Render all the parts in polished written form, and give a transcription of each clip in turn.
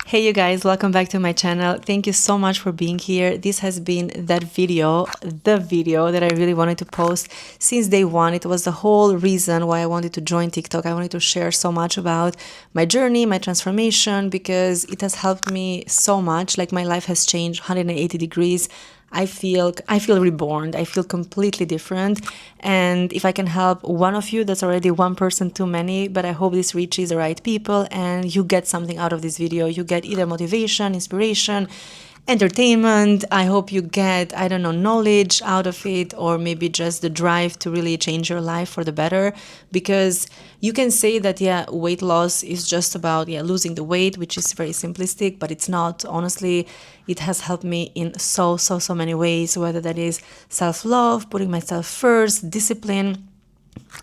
Hey you guys, welcome back to my channel. Thank you so much for being here. This has been that video, the video that I really wanted to post since day one. It was the whole reason why I wanted to join TikTok. I wanted to share so much about my journey, my transformation, because it has helped me so much. Like my life has changed 180 degrees. I feel reborn. I feel completely different. And if I can help one of you, that's already one person too many, but I hope this reaches the right people and you get something out of this video. You get either motivation, inspiration, entertainment. I hope you get, I don't know, knowledge out of it, or maybe just the drive to really change your life for the better. Because you can say that, yeah, weight loss is just about, yeah, losing the weight, which is very simplistic, but it's not. Honestly, it has helped me in so many ways, whether that is self-love, putting myself first, discipline.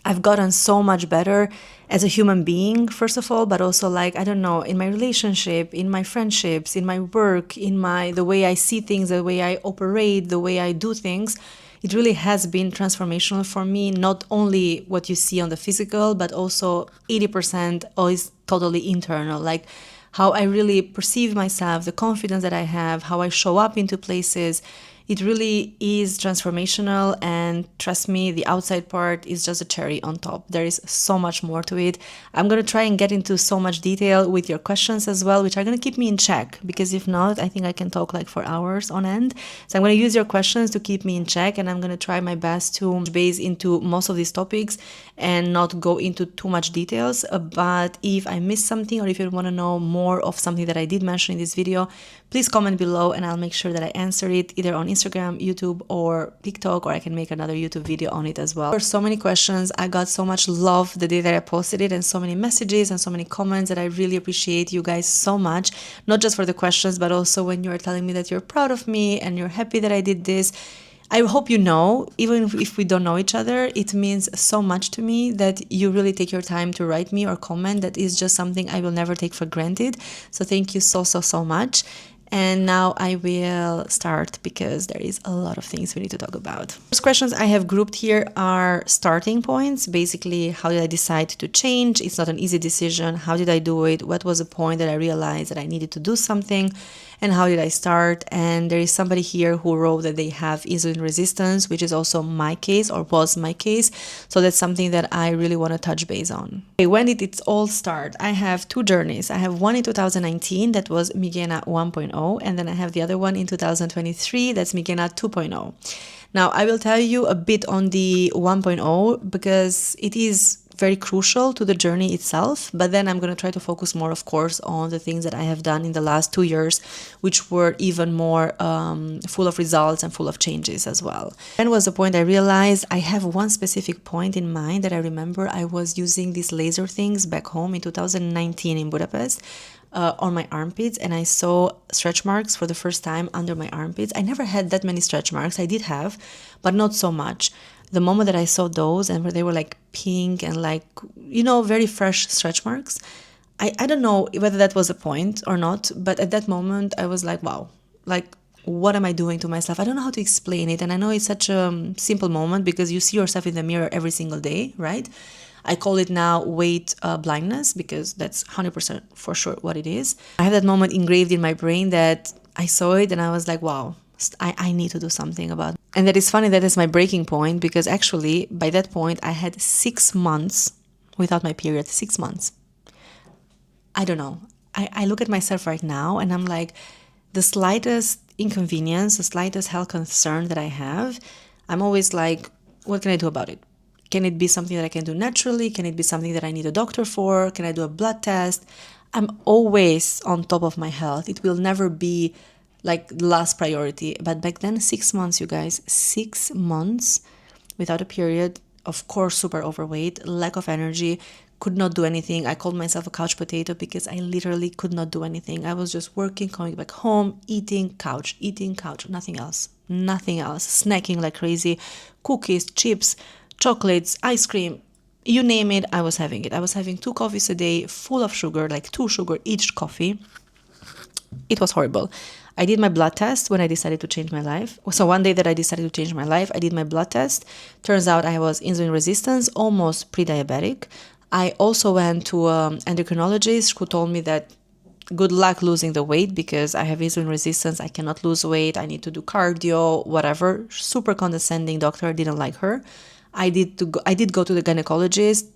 I've gotten so much better as a human being, first of all, but also, like, I don't know, in my relationship, in my friendships, in my work, in the way I see things, the way I operate, the way I do things. It really has been transformational for me, not only what you see on the physical, but also 80% is totally internal. Like how I really perceive myself, the confidence that I have, how I show up into places. It really is transformational, and trust me, the outside part is just a cherry on top. There is so much more to it. I'm going to try and get into so much detail with your questions as well, which are going to keep me in check, because if not, I think I can talk like for hours on end. So I'm going to use your questions to keep me in check, and I'm going to try my best to base into most of these topics and not go into too much details. But if I miss something, or if you want to know more of something that I did mention in this video, please comment below and I'll make sure that I answer it either on Instagram, YouTube, or TikTok, or I can make another YouTube video on it as well. There were so many questions. I got so much love the day that I posted it, and so many messages and so many comments that I really appreciate you guys so much. Not just for the questions, but also when you're telling me that you're proud of me and you're happy that I did this. I hope you know, even if we don't know each other, it means so much to me that you really take your time to write me or comment. That is just something I will never take for granted. So thank you so much. And now I will start, because there is a lot of things we need to talk about. First questions I have grouped here are starting points. Basically, how did I decide to change? It's not an easy decision. How did I do it? What was the point that I realized that I needed to do something? And how did I start? And there is somebody here who wrote that they have insulin resistance, which is also my case, or was my case. So that's something that I really want to touch base on. Okay, when did it all start? I have two journeys. I have one in 2019, that was Migena 1.0, and then I have the other one in 2023, that's Migena 2.0. Now, I will tell you a bit on the 1.0 because it is very crucial to the journey itself, but then I'm going to try to focus more, of course, on the things that I have done in the last 2 years, which were even more full of results and full of changes as well. Then was the point I realized I have one specific point in mind that I remember. I was using these laser things back home in 2019 in Budapest on my armpits, and I saw stretch marks for the first time under my armpits. I never had that many stretch marks. I did have, but not so much. The moment that I saw those, and where they were like pink and like, you know, very fresh stretch marks, I don't know whether that was a point or not, but at that moment I was like, wow, like, what am I doing to myself? I don't know how to explain it. And I know it's such a simple moment because you see yourself in the mirror every single day, right? I call it now weight blindness, because that's 100% for sure what it is. I have that moment engraved in my brain that I saw it and I was like, wow, I need to do something about it. And that is funny, that is my breaking point, because actually by that point I had 6 months without my period. 6 months. I don't know. I look at myself right now and I'm like, the slightest inconvenience, the slightest health concern that I have, I'm always like, what can I do about it? Can it be something that I can do naturally? Can it be something that I need a doctor for? Can I do a blood test? I'm always on top of my health. It will never be like the last priority. But back then, 6 months, you guys, 6 months without a period, of course, super overweight, lack of energy, could not do anything. I called myself a couch potato because I literally could not do anything. I was just working, coming back home, eating couch, nothing else, snacking like crazy, cookies, chips, chocolates, ice cream, you name it, I was having it. I was having 2 coffees a day, full of sugar, like 2 sugar each coffee. It was horrible. I did my blood test when I decided to change my life. So one day that I decided to change my life, I did my blood test. Turns out I was insulin resistant, almost pre-diabetic. I also went to an endocrinologist who told me that good luck losing the weight because I have insulin resistance. I cannot lose weight. I need to do cardio, whatever. Super condescending doctor. I didn't like her. I did go to the gynecologist.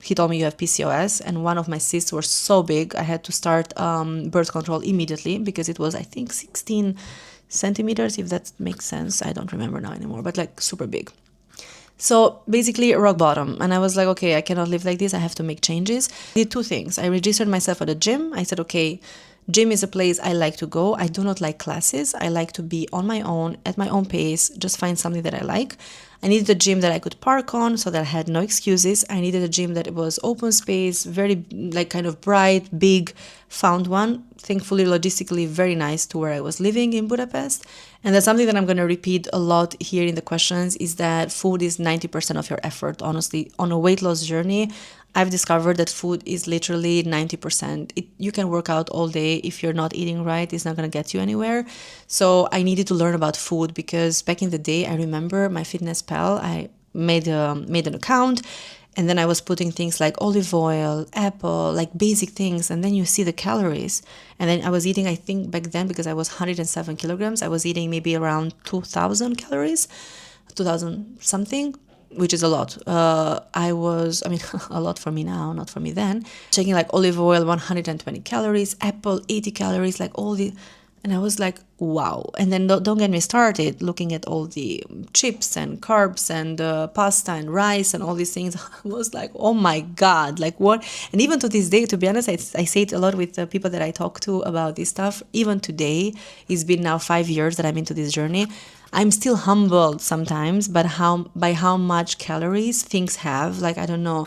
He told me you have PCOS, and one of my cysts were so big I had to start birth control immediately because it was, I think, 16 centimeters, if that makes sense. I don't remember now anymore, but like super big. So basically rock bottom. And I was like, okay, I cannot live like this. I have to make changes. I did two things. I registered myself at a gym. I said, okay, gym is a place I like to go. I do not like classes. I like to be on my own, at my own pace, just find something that I like. I needed a gym that I could park on so that I had no excuses. I needed a gym that was open space, very like kind of bright, big. Found one, thankfully logistically very nice to where I was living in Budapest. And that's something that I'm going to repeat a lot here in the questions, is that food is 90% of your effort. Honestly, on a weight loss journey, I've discovered that food is literally 90%. You can work out all day. If you're not eating right, it's not going to get you anywhere. So I needed to learn about food because back in the day, I remember my Fitness Pal, I made an account, and then I was putting things like olive oil, apple, like basic things. And then you see the calories. And then I was eating, I think back then, because I was 107 kilograms, I was eating maybe around 2,000 calories, 2,000 something, which is a lot. I mean, a lot for me now, not for me then. Checking like olive oil, 120 calories, apple, 80 calories, like all the... And I was like, wow. And then don't get me started looking at all the chips and carbs and pasta and rice and all these things. I was like, oh my God, like what? And even to this day, to be honest, I say it a lot with the people that I talk to about this stuff. Even today, it's been now 5 years that I'm into this journey. I'm still humbled sometimes, but by how much calories things have. Like, I don't know,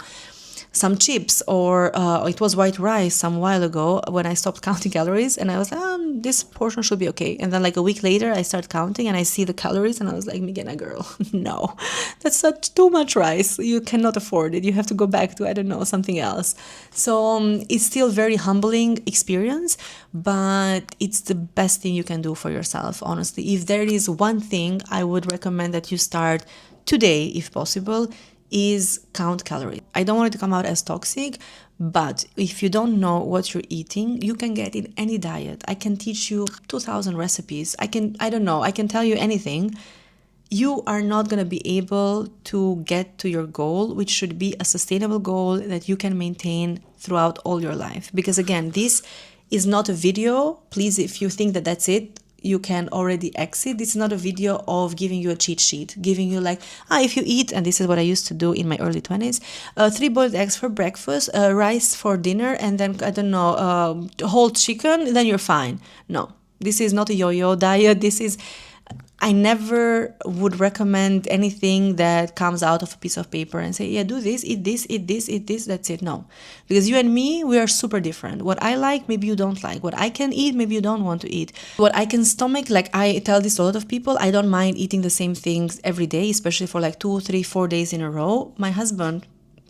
some chips or it was white rice some while ago when I stopped counting calories, and I was like, this portion should be okay. And then like a week later, I start counting and I see the calories and I was like, Migena girl, no, that's such too much rice. You cannot afford it. You have to go back to, I don't know, something else. So it's still very humbling experience, but it's the best thing you can do for yourself, honestly. If there is one thing I would recommend that you start today, if possible, is count calories. I don't want it to come out as toxic, but if you don't know what you're eating, you can get in any diet. I can teach you 2,000 recipes. I can tell you anything. You are not going to be able to get to your goal, which should be a sustainable goal that you can maintain throughout all your life. Because again, this is not a video. Please, if you think that that's it, you can already exit. This is not a video of giving you a cheat sheet, giving you like, if you eat, and this is what I used to do in my early 20s, 3 boiled eggs for breakfast, rice for dinner, and then, I don't know, whole chicken, then you're fine. No, this is not a yo-yo diet. I never would recommend anything that comes out of a piece of paper and say, yeah, do this, eat this, eat this, eat this, that's it. No, because you and me, we are super different. What I like, maybe you don't like. What I can eat, maybe you don't want to eat. What I can stomach, like I tell this to a lot of people, I don't mind eating the same things every day, especially for like 2, 3, 4 days in a row. My husband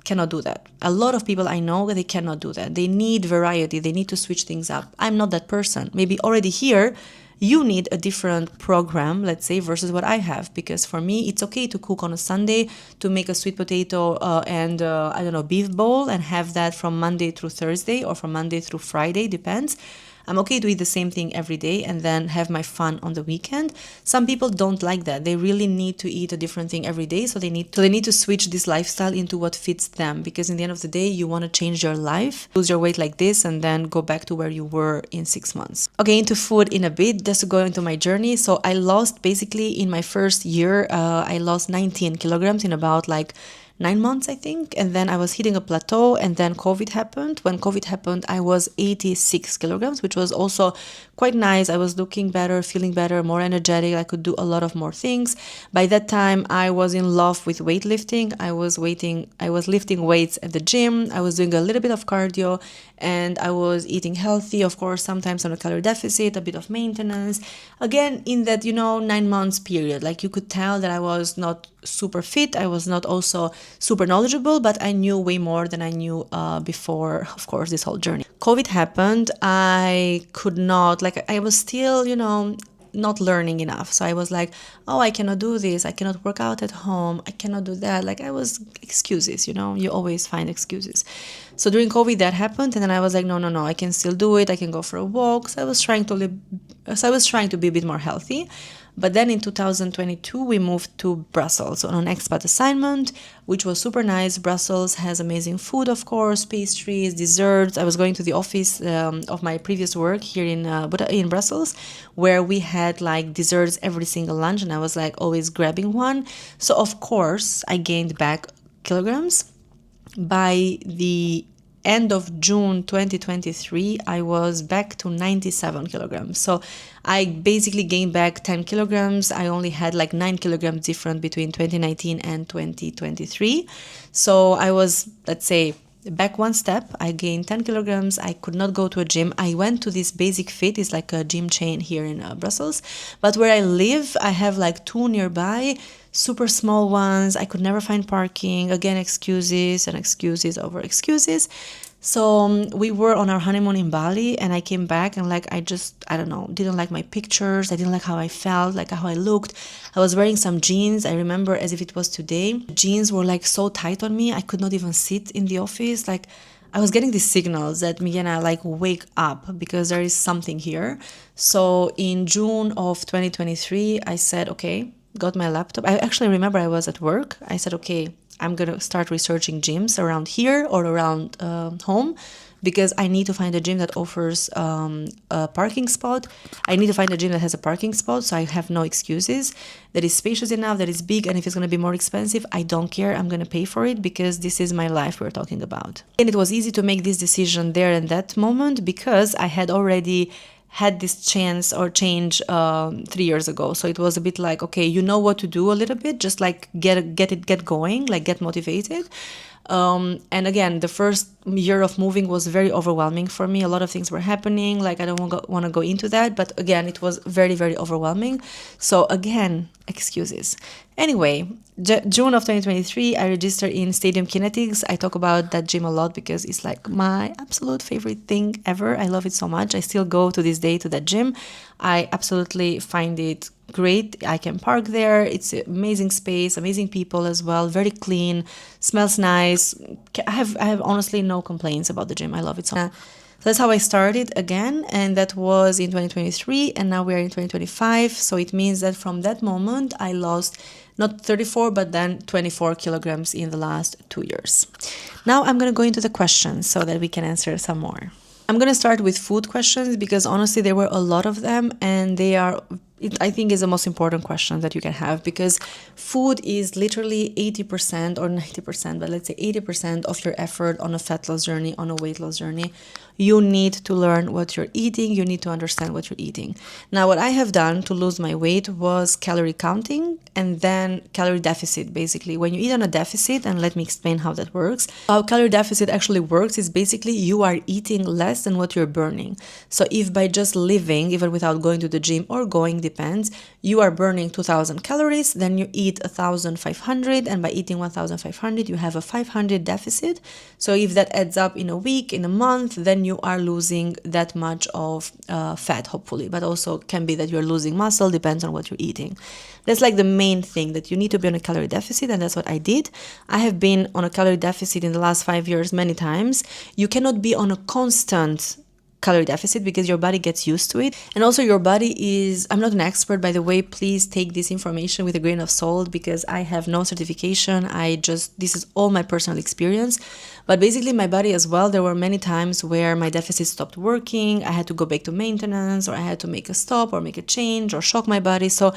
cannot do that. A lot of people I know, they cannot do that. They need variety. They need to switch things up. I'm not that person. Maybe already here, you need a different program, let's say, versus what I have. Because for me, it's okay to cook on a Sunday, to make a sweet potato and, I don't know, beef bowl and have that from Monday through Thursday or from Monday through Friday, depends. I'm okay to eat the same thing every day and then have my fun on the weekend. Some people don't like that. They really need to eat a different thing every day. So they need to switch this lifestyle into what fits them. Because in the end of the day, you want to change your life, lose your weight like this, and then go back to where you were in 6 months. Okay, into food in a bit, just to go into my journey. So I lost basically in my first year, I lost 19 kilograms in about like 9 months, I think. And then I was hitting a plateau, and then COVID happened. When COVID happened, I was 86 kilograms, which was also quite nice. I was looking better, feeling better, more energetic. I could do a lot of more things. By that time, I was in love with weightlifting. I was lifting weights at the gym. I was doing a little bit of cardio, and I was eating healthy, of course, sometimes on a calorie deficit, a bit of maintenance. Again, in that, 9 months period, like you could tell that I was not super fit. I was not also super knowledgeable, but I knew way more than I knew before, of course, this whole journey. COVID happened. I could not, I was still, not learning enough. So I was like, oh, I cannot do this, I cannot work out at home, I cannot do that. Like, I was excuses, you know, you always find excuses. So during COVID that happened, and then I was like, no, no, no, I can still do it, I can go for a walk. So I was trying to live, so I was trying to be a bit more healthy. But then in 2022, we moved to Brussels on an expat assignment, which was super nice. Brussels has amazing food, of course, pastries, desserts. I was going to the office of my previous work here in Brussels, where we had like desserts every single lunch, and I was like always grabbing one. So of course, I gained back kilograms. By the end of June 2023, I was back to 97 kilograms. So I basically gained back 10 kilograms. I only had like 9 kilograms different between 2019 and 2023. So I was, let's say, back one step. I gained 10 kilograms. I could not go to a gym. I went to this Basic Fit. It's like a gym chain here in Brussels. But where I live, I have like 2 nearby, super small ones. I could never find parking. Again, excuses and excuses over excuses. So we were on our honeymoon in Bali, and I came back and like, I don't know, didn't like my pictures. I didn't like how I felt, like how I looked. I was wearing some jeans. I remember as if it was today. Jeans were like so tight on me. I could not even sit in the office. Like, I was getting these signals that, Migena, like, wake up, because there is something here. So in June of 2023, I said, okay, got my laptop. I actually remember I was at work. I said, okay, I'm going to start researching gyms around here or around home, because I need to find a gym that offers a parking spot. I need to find a gym that has a parking spot, so I have no excuses, that is spacious enough, that is big, and if it's going to be more expensive, I don't care. I'm going to pay for it, because this is my life we're talking about. And it was easy to make this decision there and that moment, because I had already had this chance or change 3 years ago. So it was a bit like, okay, you know what to do a little bit, just like get going, like get motivated. And again, the first year of moving was very overwhelming for me. A lot of things were happening. Like, I don't want to go into that, but again, it was very, very overwhelming. So again, excuses. Anyway, June of 2023, I registered in Stadium Kinetics. I talk about that gym a lot because it's like my absolute favorite thing ever. I love it so much. I still go to this day to that gym. I absolutely find it great. I can park there. It's an amazing space, amazing people as well, very clean, smells nice. I have honestly no complaints about the gym. I love it so much. So that's how I started again, and that was in 2023, and now we are in 2025. So it means that from that moment, I lost not 34, but then 24 kilograms in the last 2 years. Now I'm going to go into the questions so that we can answer some more. I'm going to start with food questions, because honestly, there were a lot of them, and they are, I think, is the most important question that you can have, because food is literally 80% or 90%, but let's say 80% of your effort on a fat loss journey, on a weight loss journey. You need to learn what you're eating. You need to understand what you're eating. Now, what I have done to lose my weight was calorie counting and then calorie deficit, basically. When you eat on a deficit, and let me explain how that works. How calorie deficit actually works is basically you are eating less than what you're burning. So if by just living, even without going to the gym or going, depends, you are burning 2,000 calories, then you eat 1,500, and by eating 1,500, you have a 500 deficit. So if that adds up in a week, in a month, then you are losing that much of fat, hopefully, but also can be that you're losing muscle, depends on what you're eating. That's like the main thing, that you need to be on a calorie deficit, and that's what I did. I have been on a calorie deficit in the last 5 years many times. You cannot be on a constant calorie deficit because your body gets used to it. And also your body is, I'm not an expert, by the way, please take this information with a grain of salt, because I have no certification. This is all my personal experience. But basically my body as well, there were many times where my deficit stopped working. I had to go back to maintenance, or I had to make a stop or make a change or shock my body. So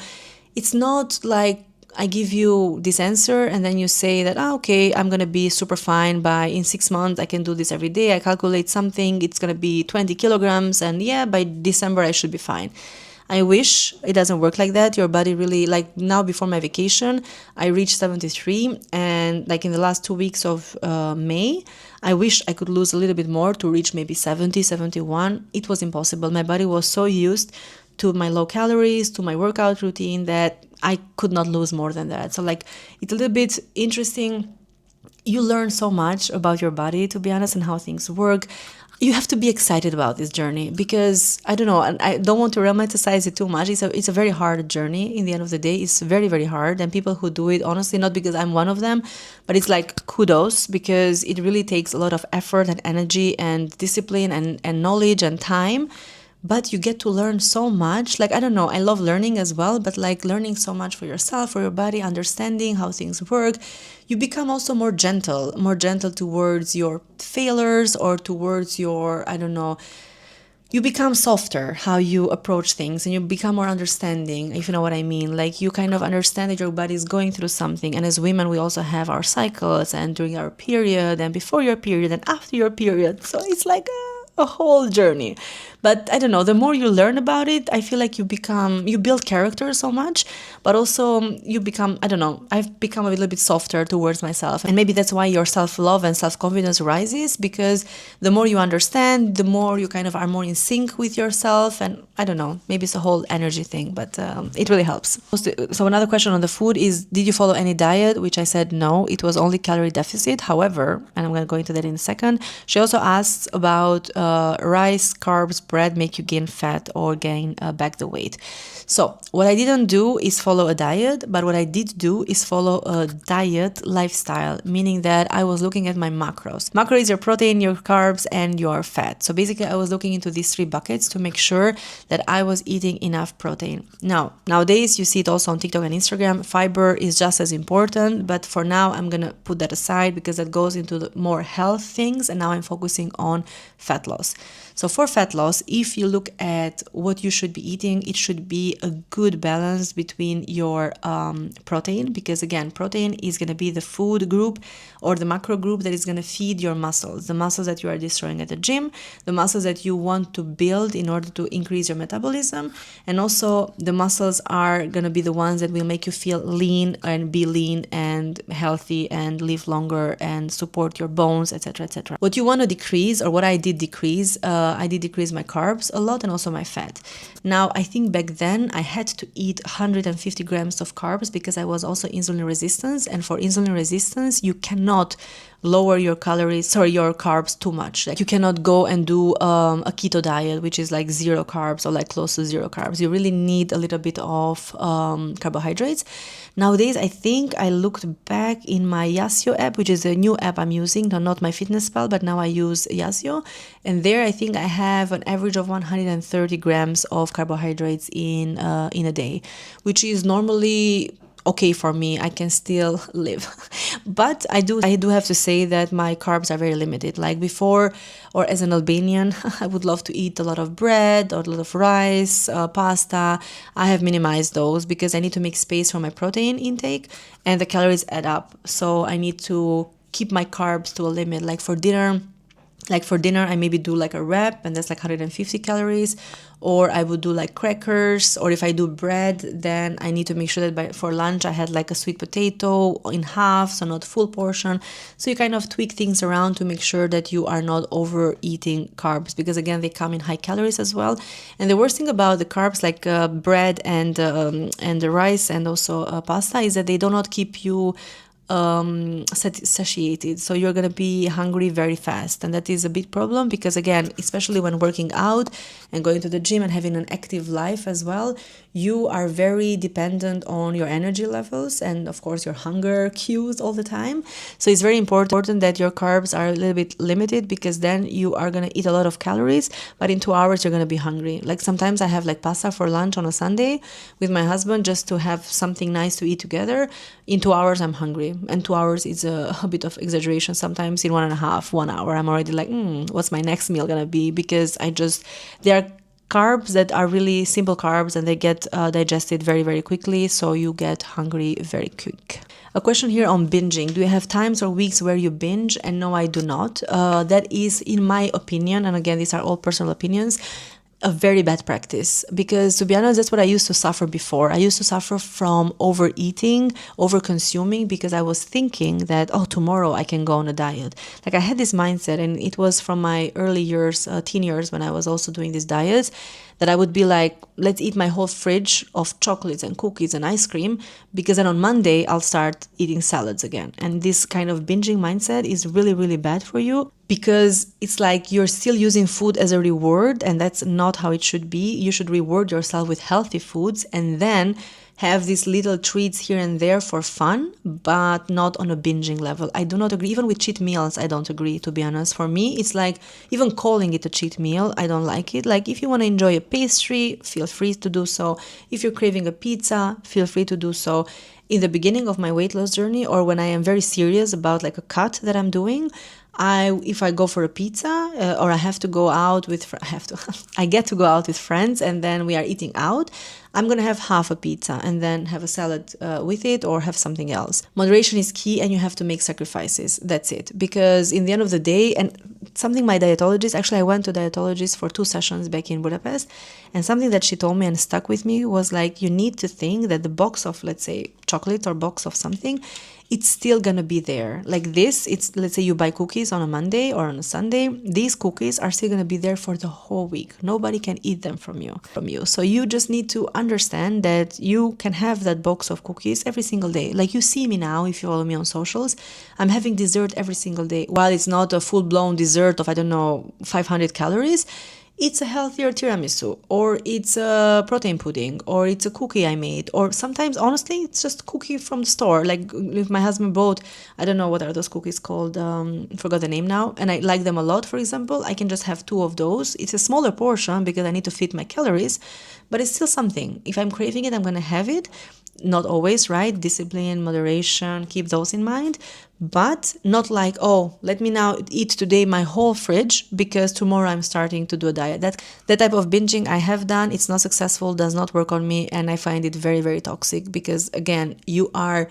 it's not like I give you this answer and then you say that, okay, I'm going to be super fine in 6 months, I can do this every day. I calculate something, it's going to be 20 kilograms, and yeah, by December I should be fine. I wish it doesn't work like that. Your body really, like now before my vacation, I reached 73, and like in the last 2 weeks of May, I wish I could lose a little bit more to reach maybe 70, 71. It was impossible. My body was so used to my low calories, to my workout routine, that I could not lose more than that. So like, it's a little bit interesting. You learn so much about your body, to be honest, and how things work. you have to be excited about this journey, because I don't know, and I don't want to romanticize it too much. It's a very hard journey. In the end of the day, it's very, very hard. And people who do it, honestly, not because I'm one of them, but it's like kudos, because it really takes a lot of effort and energy and discipline and knowledge and time. But you get to learn so much. Like, I don't know, I love learning as well, but like learning so much for yourself, for your body, understanding how things work. You become also more gentle towards your failures, or towards your, I don't know, you become softer how you approach things, and you become more understanding, if you know what I mean. Like, you kind of understand that your body is going through something. And as women, we also have our cycles, and during our period, and before your period, and after your period. So it's like a whole journey. But I don't know, the more you learn about it, I feel like you build character so much, but also you become, I don't know, I've become a little bit softer towards myself. And maybe that's why your self-love and self-confidence rises, because the more you understand, the more you kind of are more in sync with yourself. And I don't know, maybe it's a whole energy thing, but it really helps. So another question on the food is, did you follow any diet? Which I said no, it was only calorie deficit. However, and I'm going to go into that in a second, she also asks about rice, carbs, bread make you gain fat or gain back the weight. So what I didn't do is follow a diet, but what I did do is follow a diet lifestyle, meaning that I was looking at my macros. Macro is your protein, your carbs, and your fat. So basically I was looking into these three buckets to make sure that I was eating enough protein. Now, nowadays you see it also on TikTok and Instagram, fiber is just as important, but for now I'm gonna put that aside because that goes into the more health things, and now I'm focusing on fat loss. So for fat loss, if you look at what you should be eating, it should be a good balance between your protein, because again, protein is going to be the food group or the macro group that is going to feed your muscles, the muscles that you are destroying at the gym, the muscles that you want to build in order to increase your metabolism, and also the muscles are going to be the ones that will make you feel lean and be lean and healthy and live longer and support your bones, etc., etc. What you want to decrease, or what I did decrease my carbs a lot, and also my fat. Now, I think back then I had to eat 150 grams of carbs because I was also insulin resistant, and for insulin resistance, you cannot lower your carbs too much. Like, you cannot go and do a keto diet, which is like zero carbs or like close to zero carbs. You really need a little bit of carbohydrates. Nowadays, I think I looked back in my Yasio app, which is a new app I'm using, not my FitnessPal, but now I use Yasio. And there I think I have an average of 130 grams of carbohydrates in a day, which is normally okay for me. I can still live. But I do have to say that my carbs are very limited. Like before, or as an Albanian, I would love to eat a lot of bread or a lot of rice, pasta. I have minimized those because I need to make space for my protein intake, and the calories add up. So I need to keep my carbs to a limit. Like for dinner, I maybe do like a wrap, and that's like 150 calories, or I would do like crackers, or if I do bread, then I need to make sure that for lunch I had like a sweet potato in half, so not full portion. So you kind of tweak things around to make sure that you are not overeating carbs, because again, they come in high calories as well. And the worst thing about the carbs, like bread and the rice and also pasta, is that they do not keep you satiated, so you're going to be hungry very fast, and that is a big problem, because again, especially when working out and going to the gym and having an active life as well, you are very dependent on your energy levels and of course your hunger cues all the time. So it's very important that your carbs are a little bit limited, because then you are going to eat a lot of calories, but in 2 hours you're going to be hungry. Like sometimes I have like pasta for lunch on a Sunday with my husband just to have something nice to eat together. In 2 hours I'm hungry, and 2 hours is a bit of exaggeration. Sometimes in 1 hour I'm already like, what's my next meal gonna be? Because there are carbs that are really simple carbs, and they get digested very, very quickly, so you get hungry very quick. A question here on binging. Do you have times or weeks where you binge? And no, I do not. That is, in my opinion, and again, these are all personal opinions, a very bad practice, because to be honest, that's what I used to suffer before. I used to suffer from overeating, over consuming, because I was thinking that, tomorrow I can go on a diet. Like, I had this mindset, and it was from my early years, teen years, when I was also doing these diets, that I would be like, let's eat my whole fridge of chocolates and cookies and ice cream, because then on Monday I'll start eating salads again. And this kind of binging mindset is really, really bad for you, because it's like you're still using food as a reward, and that's not how it should be. You should reward yourself with healthy foods and then have these little treats here and there for fun, but not on a binging level. I do not agree. Even with cheat meals, I don't agree, to be honest. For me, it's like, even calling it a cheat meal, I don't like it. Like, if you want to enjoy a pastry, feel free to do so. If you're craving a pizza, feel free to do so. In the beginning of my weight loss journey, or when I am very serious about like a cut that I'm doing, if I go for a pizza, or I have to go out with, I get to go out with friends and then we are eating out, I'm gonna have half a pizza and then have a salad with it, or have something else. Moderation is key, and you have to make sacrifices. That's it. Because in the end of the day, and something my dietologist, actually I went to a dietologist for 2 sessions back in Budapest, and something that she told me and stuck with me was like, you need to think that the box of, let's say, chocolate or box of something, it's still gonna be there. Like this, it's, let's say you buy cookies on a Monday or on a Sunday, these cookies are still gonna be there for the whole week. Nobody can eat them from you. So you just need to understand that you can have that box of cookies every single day. Like, you see me now, if you follow me on socials, I'm having dessert every single day. While it's not a full-blown dessert of, I don't know, 500 calories, it's a healthier tiramisu, or it's a protein pudding, or it's a cookie I made, or sometimes, honestly, it's just cookie from the store. Like, if my husband bought, I don't know what are those cookies called, forgot the name now, and I like them a lot, for example, I can just have 2 of those. It's a smaller portion because I need to fit my calories, but it's still something. If I'm craving it, I'm gonna have it. Not always, right? Discipline, moderation, keep those in mind. But not like, oh, let me now eat today my whole fridge because tomorrow I'm starting to do a diet. That type of binging I have done. It's not successful, does not work on me, and I find it very, very toxic, because again, you are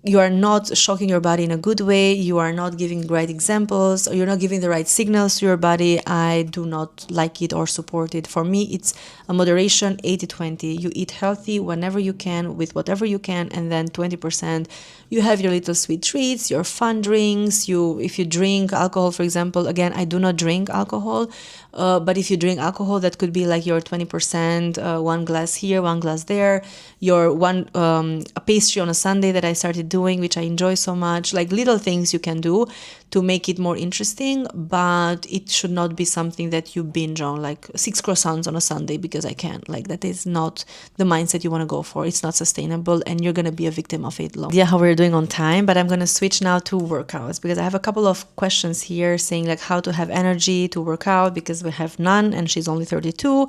not shocking your body in a good way, you are not giving the right examples, or you're not giving the right signals to your body. I do not like it or support it. For me, it's a moderation, 80-20. You eat healthy whenever you can, with whatever you can, and then 20% you have your little sweet treats, your fun drinks. If you drink alcohol, for example, again, I do not drink alcohol, but if you drink alcohol, that could be like your 20%, 1 glass here, 1 glass there, your a pastry on a Sunday that I started doing, which I enjoy so much. Like, little things you can do to make it more interesting, but it should not be something that you binge on, like 6 croissants on a Sunday because I can. Like, that is not the mindset you want to go for. It's not sustainable, and you're going to be a victim of it long. Yeah, how we're doing on time, but I'm going to switch now to workouts, because I have a couple of questions here saying like how to have energy to work out, because we have none and she's only 32.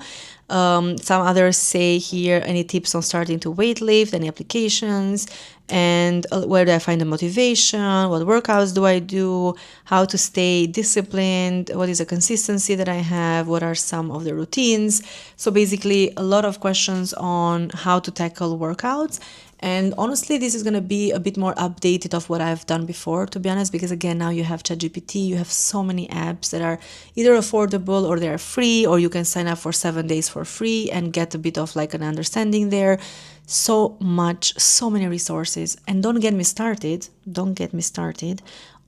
Some others say here, any tips on starting to weight lift, any applications, and where do I find the motivation, what workouts do I do, how to stay disciplined, what is the consistency that I have, what are some of the routines. So basically a lot of questions on how to tackle workouts. And honestly, this is going to be a bit more updated of what I've done before, to be honest, because again, now you have ChatGPT, you have so many apps that are either affordable or they're free, or you can sign up for 7 days for free and get a bit of like an understanding there. So many resources. And don't get me started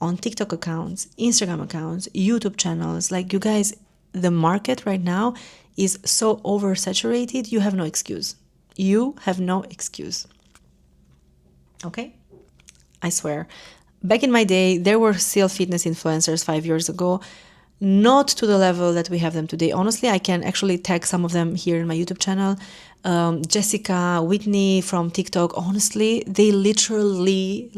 on TikTok accounts, Instagram accounts, YouTube channels. Like, you guys, the market right now is so oversaturated, you have no excuse. You have no excuse. Okay? I swear. Back in my day, there were still fitness influencers 5 years ago, not to the level that we have them today. Honestly, I can actually tag some of them here in my YouTube channel. Jessica, Whitney from TikTok, honestly, they literally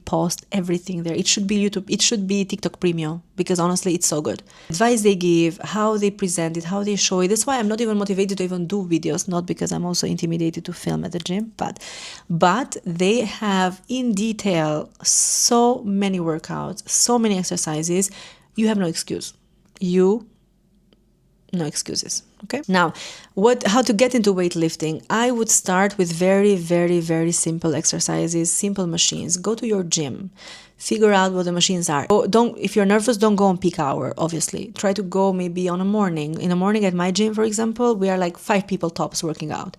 post everything there. It should be YouTube, it should be TikTok Premium, because honestly, it's so good. Advice they give, how they present it, how they show it. That's why I'm not even motivated to even do videos, not because I'm also intimidated to film at the gym, but they have in detail so many workouts, so many exercises. You have no excuse. No excuses. Okay. Now, how to get into weightlifting? I would start with very, very, very simple exercises, simple machines. Go to your gym, figure out what the machines are. If you're nervous, don't go on peak hour, obviously. Try to go maybe on a morning. In the morning at my gym, for example, we are like 5 people tops working out.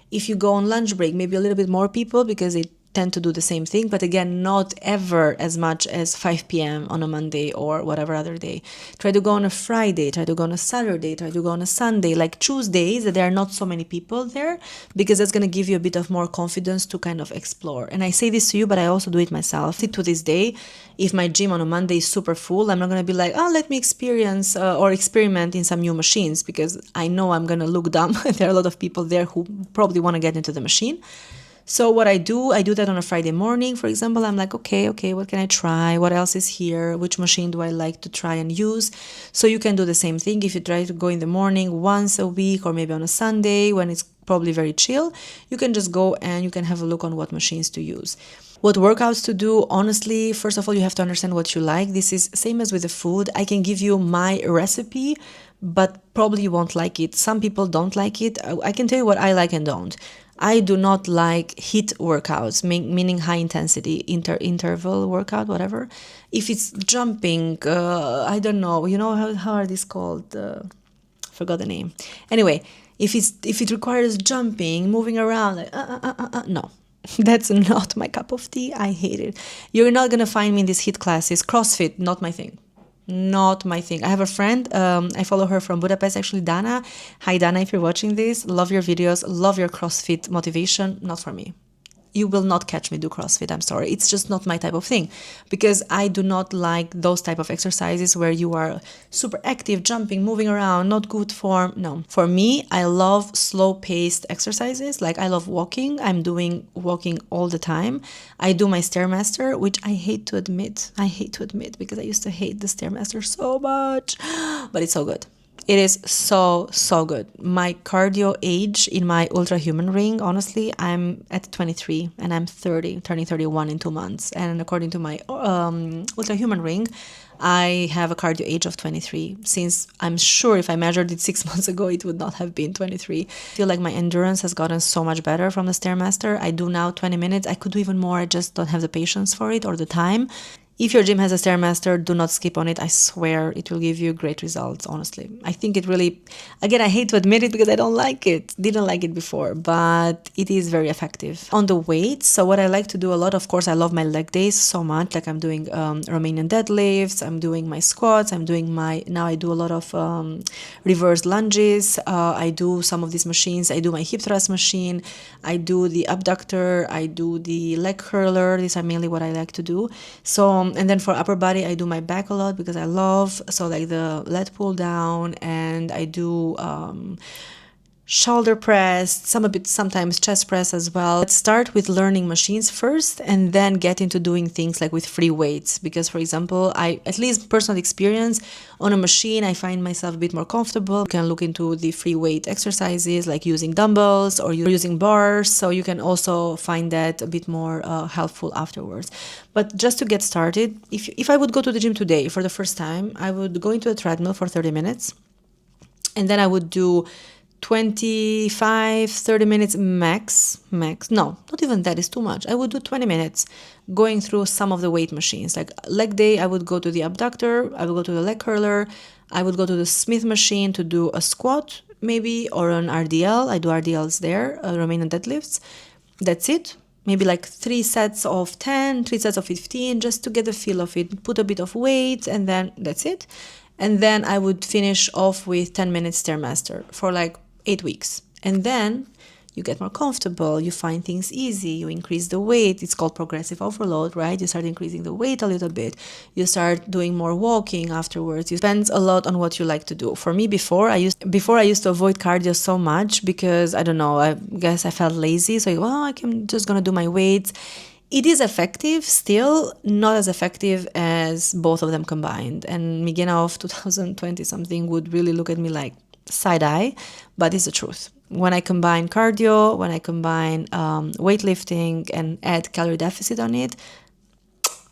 If you go on lunch break, maybe a little bit more people, because tend to do the same thing, but again, not ever as much as 5 p.m. on a Monday or whatever other day. Try to go on a Friday, try to go on a Saturday, try to go on a Sunday, like choose days that there are not so many people there, because that's going to give you a bit of more confidence to kind of explore. And I say this to you, but I also do it myself. To this day, if my gym on a Monday is super full, I'm not going to be like, oh, let me experience or experiment in some new machines, because I know I'm going to look dumb. There are a lot of people there who probably want to get into the machine. So what I do that on a Friday morning, for example. I'm like, okay, what can I try? What else is here? Which machine do I like to try and use? So you can do the same thing if you try to go in the morning once a week, or maybe on a Sunday when it's probably very chill. You can just go and you can have a look on what machines to use. What workouts to do, honestly, first of all, you have to understand what you like. This is same as with the food. I can give you my recipe, but probably you won't like it. Some people don't like it. I can tell you what I like and don't. I do not like HIIT workouts, meaning high intensity, interval workout, whatever. If it's jumping, I don't know, how are these called? Forgot the name. Anyway, if it requires jumping, moving around, like, no. That's not my cup of tea. I hate it. You're not going to find me in these HIIT classes. CrossFit, not my thing. Not my thing. I have a friend, I follow her from Budapest, actually, Dana. Hi, Dana, if you're watching this, love your videos, love your CrossFit motivation. Not for me. You will not catch me do CrossFit, I'm sorry. It's just not my type of thing, because I do not like those type of exercises where you are super active, jumping, moving around, not good form. No. For me, I love slow-paced exercises. Like I love walking. I'm doing walking all the time. I do my Stairmaster, which I hate to admit. Because I used to hate the Stairmaster so much, but it's so good. It is so good. My cardio age in my ultra human ring, honestly, I'm at 23 and I'm 30, turning 31 in 2 months. And according to my ultra human ring, I have a cardio age of 23. Since I'm sure if I measured it 6 months ago, it would not have been 23. I feel like my endurance has gotten so much better from the Stairmaster. I do now 20 minutes. I could do even more. I just don't have the patience for it or the time. If your gym has a Stairmaster, do not skip on it. I swear it will give you great results, honestly. I think it really, again, I hate to admit it because I don't like it. Didn't like it before, but it is very effective. On the weights, so what I like to do a lot, of course, I love my leg days so much. Like I'm doing Romanian deadlifts, I'm doing my squats, now I do a lot of reverse lunges. I do some of these machines. I do my hip thrust machine. I do the abductor. I do the leg curler. These are mainly what I like to do. So, and then for upper body, I do my back a lot because I love, so like the lat pull down, and I do shoulder press, sometimes chest press as well. Let's start with learning machines first and then get into doing things like with free weights. Because for example, at least personal experience, on a machine, I find myself a bit more comfortable. You can look into the free weight exercises like using dumbbells or using bars. So you can also find that a bit more helpful afterwards. But just to get started, if I would go to the gym today for the first time, I would go into a treadmill for 30 minutes and then I would do 25, 30 minutes max. No, not even that is too much. I would do 20 minutes going through some of the weight machines. Like leg day, I would go to the abductor, I would go to the leg curler, I would go to the Smith machine to do a squat maybe, or an RDL. I do RDLs there, Romanian deadlifts. That's it. Maybe like 3 sets of 10, 3 sets of 15, just to get the feel of it. Put a bit of weight and then that's it. And then I would finish off with 10 minutes Stairmaster for like 8 weeks. And then you get more comfortable, you find things easy, you increase the weight. It's called progressive overload, right? You start increasing the weight a little bit. You start doing more walking afterwards. You spend a lot on what you like to do. For me, before I used to avoid cardio so much because, I don't know, I guess I felt lazy. So, I'm just going to do my weights. It is effective, still not as effective as both of them combined. And Migena of 2020 something would really look at me like side eye, but it's the truth. When I combine cardio, when I combine weightlifting and add calorie deficit on it,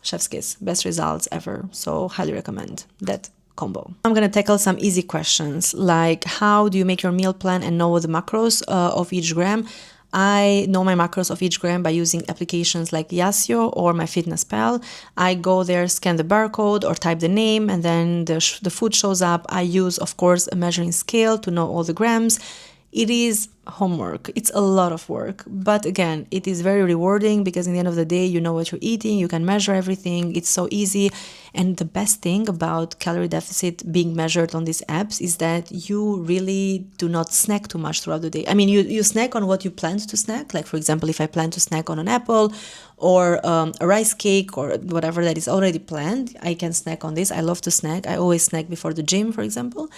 chef's kiss, best results ever. So highly recommend that combo. I'm going to tackle some easy questions like how do you make your meal plan and know the macros of each gram? I know my macros of each gram by using applications like Yasio or MyFitnessPal. I go there, scan the barcode or type the name, and then the food shows up. I use, of course, a measuring scale to know all the grams. it is homework. It's a lot of work. But again, it is very rewarding because in the end of the day, you know what you're eating, you can measure everything. It's so easy. And the best thing about calorie deficit being measured on these apps is that you really do not snack too much throughout the day. I mean, you snack on what you planned to snack. Like, for example, if I plan to snack on an apple or a rice cake or whatever that is already planned, I can snack on this. I love to snack. I always snack before the gym, for example.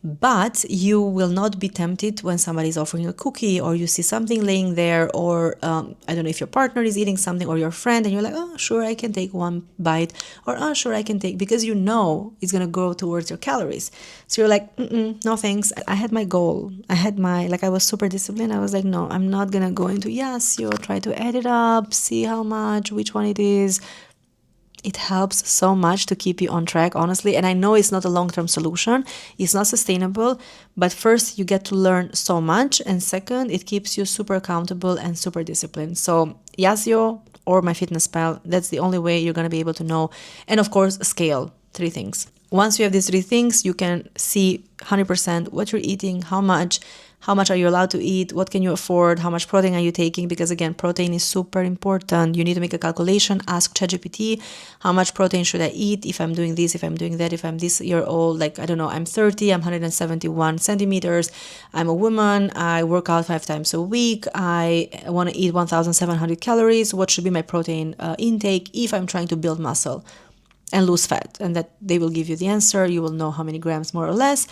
But you will not be tempted when somebody is offering a cookie or you see something laying there, or I don't know if your partner is eating something or your friend and you're like, oh, sure, I can take one bite, or oh, sure, I can take, because you know it's going to go towards your calories. So you're like, no thanks. I had my goal. I was super disciplined. I was like, no, I'm not going to go into Yasio, try to add it up, see how much, which one it is. It helps so much to keep you on track, honestly. And I know it's not a long-term solution. It's not sustainable. But first, you get to learn so much. And second, it keeps you super accountable and super disciplined. So Yasio or MyFitnessPal, that's the only way you're going to be able to know. And of course, scale. 3 things. Once you have these 3 things, you can see 100% what you're eating, how much are you allowed to eat, what can you afford, how much protein are you taking, because again, protein is super important. You need to make a calculation, ask ChatGPT, how much protein should I eat if I'm doing this, if I'm doing that, if I'm this year old, like, I don't know, I'm 30, I'm 171 centimeters, I'm a woman, I work out 5 times a week, I want to eat 1,700 calories, what should be my protein intake if I'm trying to build muscle and lose fat? And that they will give you the answer. You will know how many grams more or less.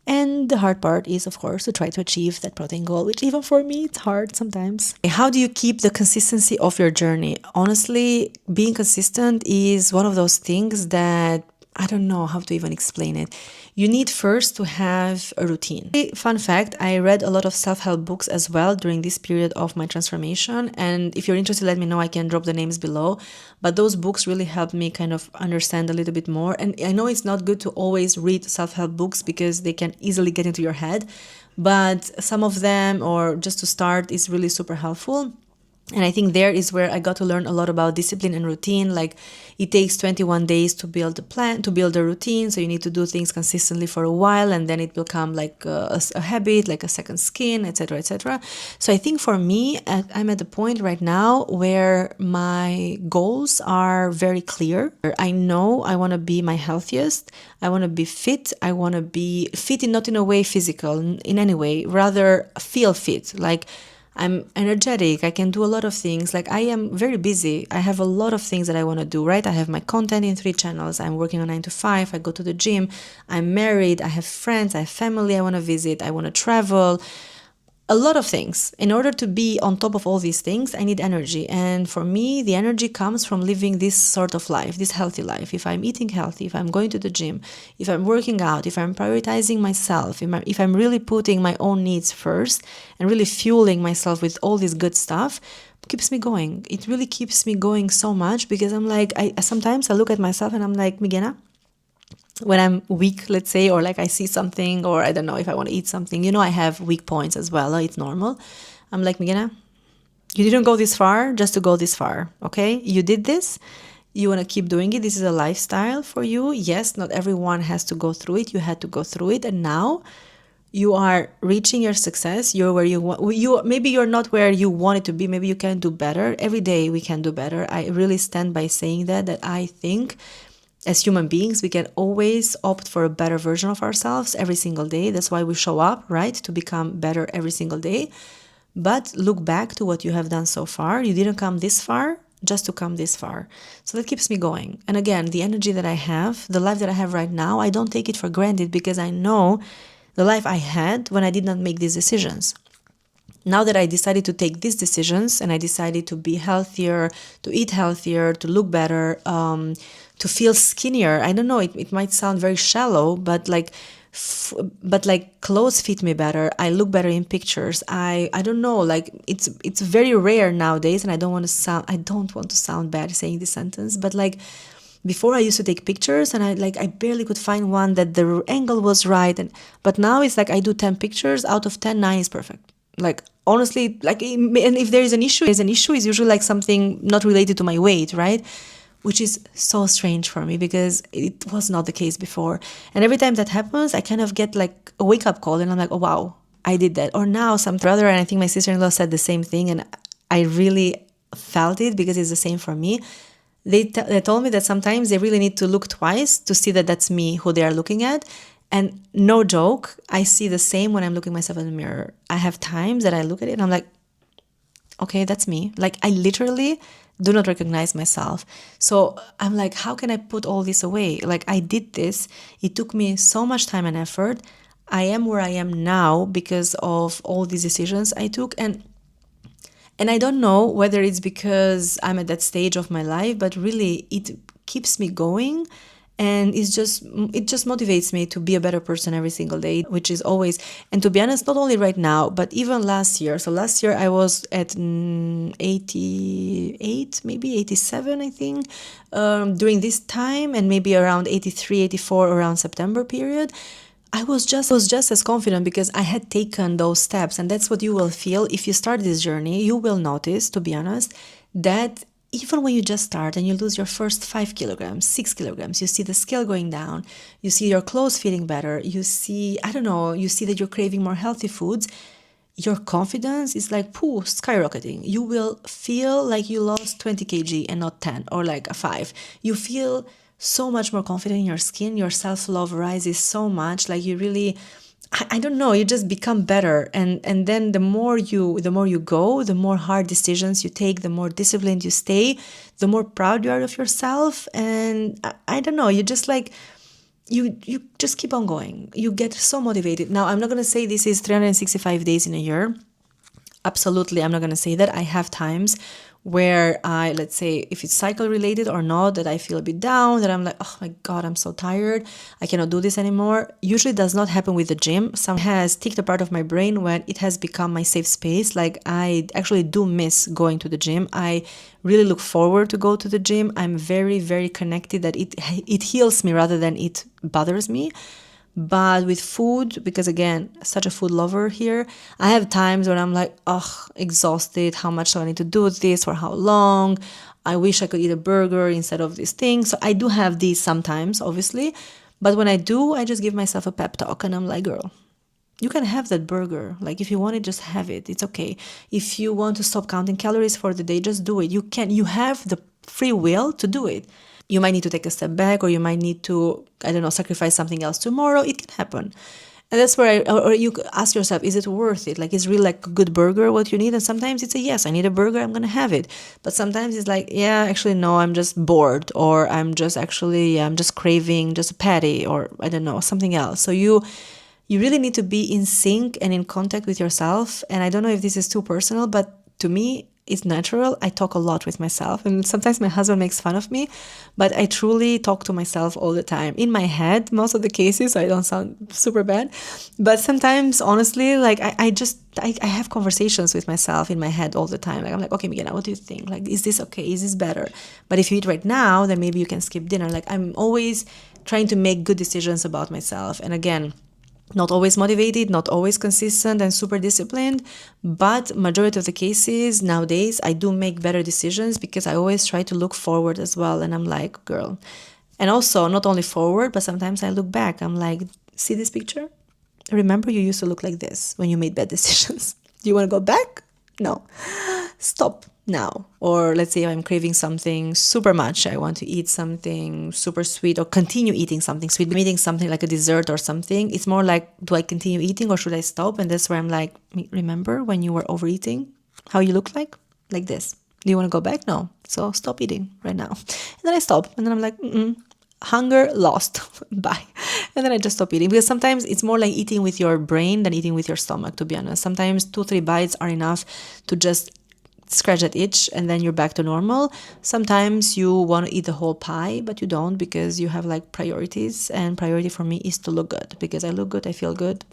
And the hard part is, of course, to try to achieve that protein goal, which even for me, it's hard sometimes. How do you keep the consistency of your journey? Honestly, being consistent is one of those things that I don't know how to even explain it. You need first to have a routine. Fun fact, I read a lot of self-help books as well during this period of my transformation. And if you're interested, let me know. I can drop the names below. But those books really helped me kind of understand a little bit more. And I know it's not good to always read self-help books because they can easily get into your head. But some of them, or just to start, is really super helpful. And I think there is where I got to learn a lot about discipline and routine. Like, it takes 21 days to build a plan, to build a routine. So you need to do things consistently for a while, and then it will become like a habit, like a second skin, etc., etc. So I think for me, I'm at the point right now where my goals are very clear. I know I want to be my healthiest. I want to be fit. I want to be fit not in a way physical, in any way, rather feel fit. Like, I'm energetic. I can do a lot of things. Like, I am very busy. I have a lot of things that I want to do, right? I have my content in 3 channels. I'm working on 9 to 5. I go to the gym. I'm married. I have friends. I have family I want to visit. I want to travel. A lot of things. In order to be on top of all these things, I need energy. And for me, the energy comes from living this sort of life, this healthy life. If I'm eating healthy, if I'm going to the gym, if I'm working out, if I'm prioritizing myself, if I'm really putting my own needs first and really fueling myself with all this good stuff, keeps me going. It really keeps me going so much, because I'm like, sometimes I look at myself and I'm like, Migena, when I'm weak, let's say, or like I see something, or I don't know if I want to eat something, I have weak points as well. It's normal. I'm like, Migena, you didn't go this far just to go this far, okay? You did this. You want to keep doing it. This is a lifestyle for you. Yes, not everyone has to go through it. You had to go through it. And now you are reaching your success. You're where you want. Maybe you're not where you want it to be. Maybe you can do better. Every day we can do better. I really stand by saying that I think as human beings, we can always opt for a better version of ourselves every single day. That's why we show up, right? To become better every single day. But look back to what you have done so far. You didn't come this far just to come this far. So that keeps me going. And again, the energy that I have, the life that I have right now, I don't take it for granted, because I know the life I had when I did not make these decisions. Now that I decided to take these decisions and I decided to be healthier, to eat healthier, to look better, to feel skinnier. I don't know, it might sound very shallow, but like clothes fit me better. I look better in pictures. I don't know, like it's very rare nowadays, and I don't want to sound bad saying this sentence, but like before I used to take pictures and I barely could find one that the angle was right, but now it's like I do 10 pictures, out of 10, 9 is perfect. Like, honestly, like, and if there is an issue, is usually like something not related to my weight, right? Which is so strange for me, because it was not the case before. And every time that happens, I kind of get like a wake-up call, and I'm like, oh wow, I did that. Or now some brother, and I think my sister-in-law said the same thing, and I really felt it because it's the same for me. They told me that sometimes they really need to look twice to see that that's me who they are looking at. And no joke, I see the same when I'm looking myself in the mirror. I have times that I look at it and I'm like, okay, that's me. Like, I literally do not recognize myself. So I'm like, how can I put all this away? Like, I did this. It took me so much time and effort. I am where I am now because of all these decisions I took. And I don't know whether it's because I'm at that stage of my life, but really it keeps me going, and it just motivates me to be a better person every single day, which is always. And to be honest, not only right now, but even last year. So last year I was at 88, maybe 87, I think, during this time, and maybe around 83, 84 around September period. I was just as confident because I had taken those steps. And that's what you will feel if you start this journey. You will notice, to be honest, that even when you just start and you lose your first 5 kilograms, 6 kilograms, you see the scale going down, you see your clothes feeling better, you see, I don't know, you see that you're craving more healthy foods, your confidence is like, pooh, skyrocketing. You will feel like you lost 20 kg and not 10 or like a 5. You feel so much more confident in your skin. Your self-love rises so much. Like, you really, I don't know, you just become better. And then the more you go, the more hard decisions you take, the more disciplined you stay, the more proud you are of yourself. And I don't know, you just like, you just keep on going. You get so motivated. Now, I'm not going to say this is 365 days in a year. Absolutely, I'm not going to say that. I have times where I, let's say, if it's cycle related or not, that I feel a bit down, that I'm like, oh my God, I'm so tired. I cannot do this anymore. Usually does not happen with the gym. Some has ticked a part of my brain when it has become my safe space. Like, I actually do miss going to the gym. I really look forward to go to the gym. I'm very, very connected that it heals me rather than it bothers me. But with food, because again, such a food lover here, I have times when I'm like, oh, exhausted. How much do I need to do this? For how long? I wish I could eat a burger instead of this thing. So I do have these sometimes, obviously. But when I do, I just give myself a pep talk and I'm like, girl, you can have that burger. Like, if you want it, just have it. It's okay. If you want to stop counting calories for the day, just do it. You have the free will to do it. You might need to take a step back, or you might need to, I don't know, sacrifice something else tomorrow. It can happen. And that's where or you ask yourself, is it worth it? Like, is really like a good burger what you need? And sometimes it's a yes, I need a burger, I'm going to have it. But sometimes it's like, yeah, actually, no, I'm just bored, or I'm just craving just a patty, or I don't know, something else. So you really need to be in sync and in contact with yourself. And I don't know if this is too personal, but to me, it's natural. I talk a lot with myself, and sometimes my husband makes fun of me, but I truly talk to myself all the time in my head, most of the cases, so I don't sound super bad. But sometimes, honestly, like I have conversations with myself in my head all the time. Like, I'm like, okay, Migena, what do you think? Like, is this okay? Is this better? But if you eat right now, then maybe you can skip dinner. Like, I'm always trying to make good decisions about myself. And again, not always motivated, not always consistent and super disciplined, but majority of the cases nowadays, I do make better decisions because I always try to look forward as well. And I'm like, girl. And also, not only forward, but sometimes I look back. I'm like, see this picture? Remember, you used to look like this when you made bad decisions. Do you want to go back? No. Stop now. Or let's say I'm craving something super much. I want to eat something super sweet, or continue eating something sweet. I'm eating something like a dessert or something. It's more like, do I continue eating or should I stop? And that's where I'm like, remember when you were overeating? How you look like? Like this. Do you want to go back? No. So stop eating right now. And then I stop. And then I'm like, hunger lost. Bye. And then I just stop eating, because sometimes it's more like eating with your brain than eating with your stomach, to be honest. Sometimes 2-3 bites are enough to just scratch that itch, and then you're back to normal. Sometimes you want to eat the whole pie, but you don't, because you have like priorities, and priority for me is to look good, because I look good, I feel good.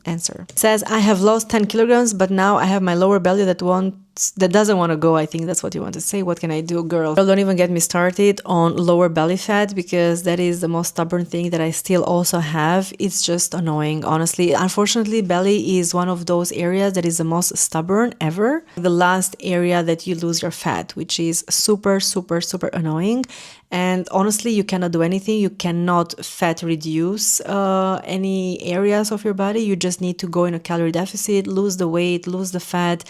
Answer. It says, I have lost 10 kilograms, but now I have my lower belly that won't that doesn't want to go. I think that's what you want to say. What can I do, girl? Don't even get me started on lower belly fat, because that is the most stubborn thing that I still also have. It's just annoying, honestly. Unfortunately, belly is one of those areas that is the most stubborn ever. The last area that you lose your fat, which is super, super, super annoying. And honestly, you cannot do anything. You cannot fat reduce any areas of your body. You just need to go in a calorie deficit, lose the weight, lose the fat,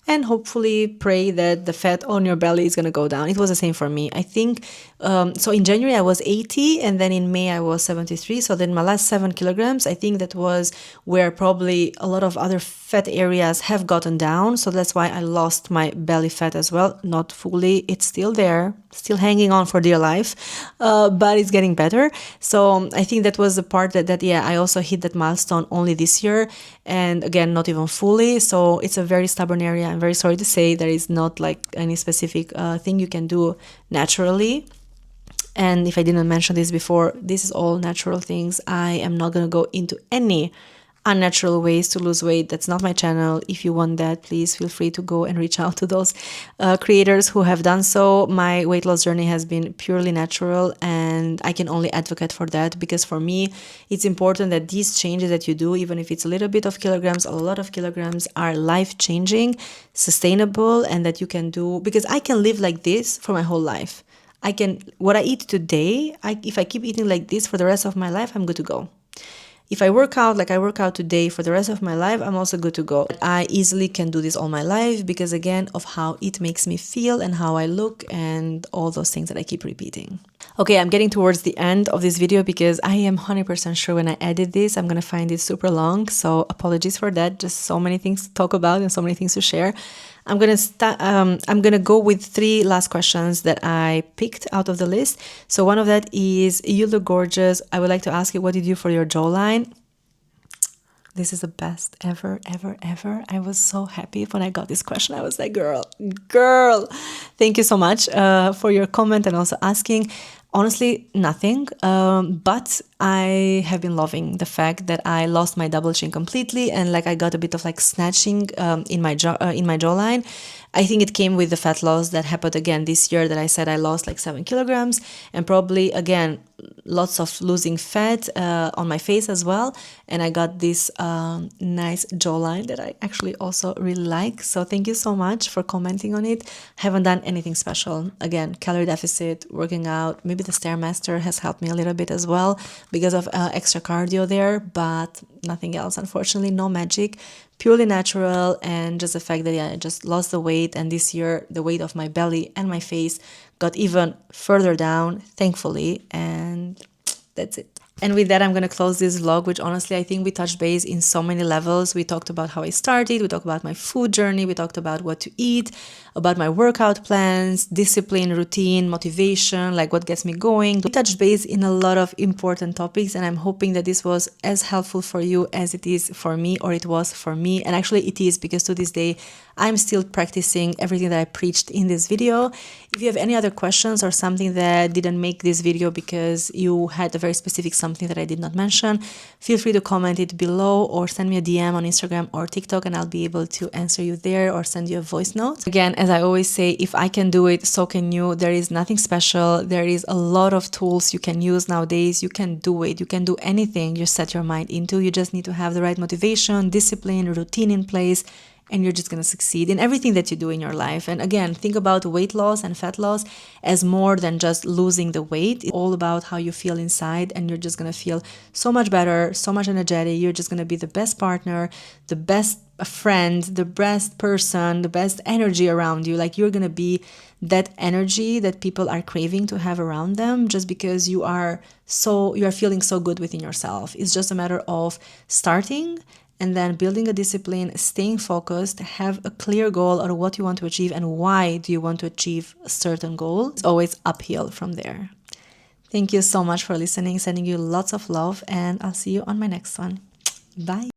and hopefully pray that the fat on your belly is going to go down. It was the same for me. I think, so in January I was 80, and then in May I was 73. So then my last 7 kilograms, I think that was where probably a lot of other fat areas have gotten down. So that's why I lost my belly fat as well. Not fully, it's still there, still hanging on for dear life, but it's getting better. So I think that was the part that yeah, I also hit that milestone only this year, and again, not even fully. So it's a very stubborn area. I'm very sorry to say there is not like any specific thing you can do naturally. And if I didn't mention this before, this is all natural things. I am not going to go into any unnatural ways to lose weight. That's not my channel. If you want that, please feel free to go and reach out to those creators who have done so. My weight loss journey has been purely natural, and I can only advocate for that, because for me, it's important that these changes that you do, even if it's a little bit of kilograms, a lot of kilograms, are life-changing, sustainable, and that you can do, because I can live like this for my whole life. I can, what I eat today, if I keep eating like this for the rest of my life, I'm good to go. If I work out like I work out today for the rest of my life, I'm also good to go. I easily can do this all my life because, again, of how it makes me feel and how I look and all those things that I keep repeating. Okay, I'm getting towards the end of this video because I am 100% sure when I edit this, I'm going to find it super long. So apologies for that. Just so many things to talk about and so many things to share. I'm gonna go with 3 last questions that I picked out of the list. So one of that is, you look gorgeous. I would like to ask you, what did you do for your jawline? This is the best ever, ever, ever. I was so happy when I got this question. I was like, girl, thank you so much for your comment and also asking. Honestly, nothing, but I have been loving the fact that I lost my double chin completely, and like I got a bit of like snatching in my jawline. I think it came with the fat loss that happened again this year, that I said I lost like 7 kilograms, and probably again lots of losing fat on my face as well, and I got this nice jawline that I actually also really like. So thank you so much for commenting on it. Haven't done anything special. Again, calorie deficit, working out, maybe the Stairmaster has helped me a little bit as well because of extra cardio there, but nothing else, unfortunately. No magic, purely natural, and just the fact that yeah, I just lost the weight, and this year the weight of my belly and my face got even further down, thankfully, and that's it. And with that, I'm going to close this vlog, which honestly, I think we touched base in so many levels. We talked about how I started, we talked about my food journey, we talked about what to eat, about my workout plans, discipline, routine, motivation, like what gets me going. We touched base in a lot of important topics, and I'm hoping that this was as helpful for you as it is for me, or it was for me. And actually it is, because to this day, I'm still practicing everything that I preached in this video. If you have any other questions or something that didn't make this video because you had a very specific something that I did not mention, feel free to comment it below or send me a DM on Instagram or TikTok, and I'll be able to answer you there or send you a voice note. Again, as I always say, if I can do it, so can you. There is nothing special. There is a lot of tools you can use nowadays. You can do it. You can do anything you set your mind into. You just need to have the right motivation, discipline, routine in place, and you're just going to succeed in everything that you do in your life. And again, think about weight loss and fat loss as more than just losing the weight. It's all about how you feel inside, and you're just going to feel so much better, so much energetic. You're just going to be the best partner, the best friend, the best person, the best energy around you. Like, you're going to be that energy that people are craving to have around them, just because you are feeling so good within yourself. It's just a matter of starting and then building a discipline, staying focused, have a clear goal or what you want to achieve and why do you want to achieve a certain goal. It's always uphill from there. Thank you so much for listening, sending you lots of love, and I'll see you on my next one. Bye.